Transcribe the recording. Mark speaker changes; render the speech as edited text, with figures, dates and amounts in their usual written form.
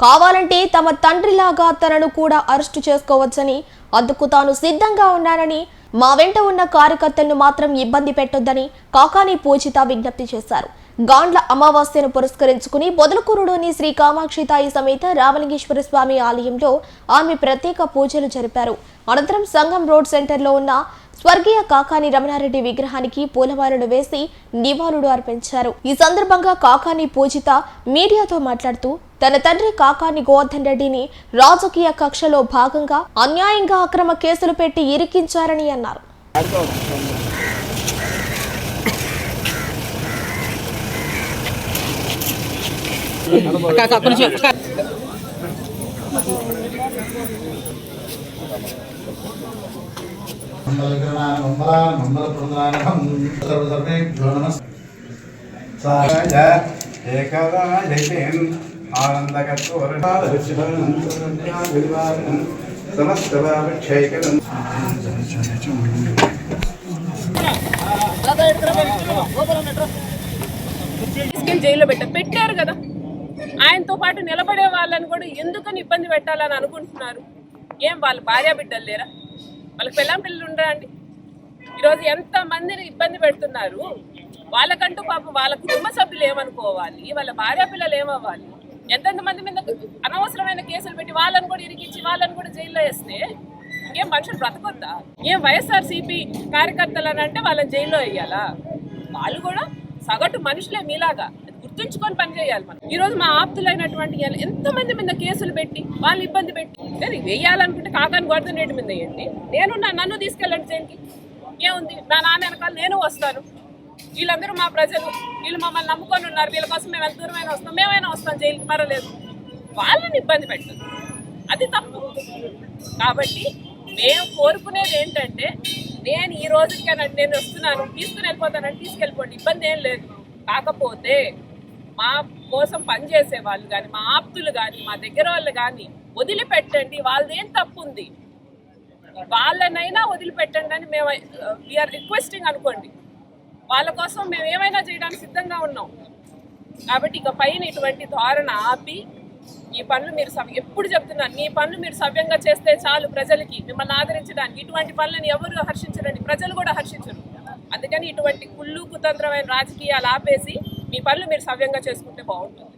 Speaker 1: కావాలంటే తమ తండ్రిలాగా తనను కూడా అరెస్టు చేసుకోవచ్చని, అందుకు తాను సిద్ధంగా ఉన్నానని, మా వెంట ఉన్న కార్యకర్తలను మాత్రం ఇబ్బంది పెట్టొద్దని కాకాని పూజిత విజ్ఞప్తి చేశారు. గాండ్ల అమావాస్యను పురస్కరించుకుని బొదలకూరులోని శ్రీ కామాక్షితాయి సమేత రామలింగేశ్వర స్వామి ఆలయంలో ఆమె ప్రత్యేక పూజలు జరిపారు. అనంతరం సంగం రోడ్ సెంటర్లో ఉన్న స్వర్గీయ కాకాని రమణారెడ్డి విగ్రహానికి పూలమాలలు వేసి నివాళులు అర్పించారు. ఈ సందర్భంగా కాకాని పూజిత మీడియాతో మాట్లాడుతూ తన తండ్రి కాకాని గోవర్ధన్ రెడ్డిని రాజకీయ కక్షలో భాగంగా అన్యాయంగా అక్రమ కేసులు పెట్టి ఇరికించారని అన్నారు.
Speaker 2: జైల్లో పెట్టారు కదా, ఆయనతో పాటు నిలబడే వాళ్ళని కూడా ఎందుకని ఇబ్బంది పెట్టాలని అనుకుంటున్నారు? ఏం వాళ్ళ భార్య బిడ్డలు లేరా? వాళ్ళకి పిల్లం పిల్లలు ఉండరా అండి? ఈరోజు ఎంతమందిని ఇబ్బంది పెడుతున్నారు. వాళ్ళకంటూ పాపం వాళ్ళ కుటుంబ సభ్యులు ఏమనుకోవాలి, వాళ్ళ భార్య పిల్లలు ఏమవ్వాలి? ఎంతమంది మీద అనవసరమైన కేసులు పెట్టి వాళ్ళని కూడా ఇరికించి వాళ్ళని కూడా జైల్లో వేస్తే ఇంకేం మనుషులు బ్రతకొద్దా? ఏం వైఎస్ఆర్సీపీ కార్యకర్తలు అని అంటే వాళ్ళని జైల్లో వేయాలా? వాళ్ళు కూడా సగటు మనుషులే మీలాగా, గుర్తుంచుకొని పనిచేయాలి. మనం ఈరోజు మా ఆప్తులైనటువంటి ఎంతమంది మీద కేసులు పెట్టి వాళ్ళు ఇబ్బంది పెట్టి వేయాలనుకుంటే కాకాని గోవర్ధన్ రెడ్డి మీద వేయండి. నన్ను తీసుకెళ్ళండి జైలుకి, ఏముంది? నా నాన్న వెనకాల నేను వస్తాను. వీళ్ళందరూ మా ప్రజలు, వీళ్ళు మమ్మల్ని నమ్ముకొని ఉన్నారు. వీళ్ళ కోసం మేము ఎంత దూరమైనా వస్తాం, మేమైనా వస్తాం జైలుకి, మరలేదు. వాళ్ళని ఇబ్బంది పెట్టదు, అది తప్పు. కాబట్టి మేము కోరుకునేది ఏంటంటే, నేను ఈ రోజుకైనా నేను వస్తున్నాను, తీసుకుని వెళ్ళిపోతానని తీసుకెళ్ళిపోండి, ఇబ్బంది ఏం లేదు. కాకపోతే మా కోసం పనిచేసే వాళ్ళు కానీ, మా ఆప్తులు కానీ, మా దగ్గర వాళ్ళు కానీ వదిలిపెట్టండి. వాళ్ళదేం తప్పు ఉంది, వాళ్ళనైనా వదిలిపెట్టండి అని మేము వీఆర్ రిక్వెస్టింగ్ అనుకోండి. వాళ్ళ కోసం మేము ఏమైనా చేయడానికి సిద్ధంగా ఉన్నాం. కాబట్టి ఇక పైన ఇటువంటి ధోరణ ఆపి ఈ పనులు మీరు ఎప్పుడు చెప్తున్నారు, మీ పనులు మీరు సవ్యంగా చేస్తే చాలు. ప్రజలకి మిమ్మల్ని ఆదరించడానికి ఇటువంటి పనులను ఎవరు హర్షించరండి, ప్రజలు కూడా హర్షించరు. అందుకని ఇటువంటి కుళ్ళు కుతంత్రమైన రాజకీయాలు ఆపేసి మీ పనులు మీరు సవ్యంగా చేసుకుంటే బాగుంటుంది.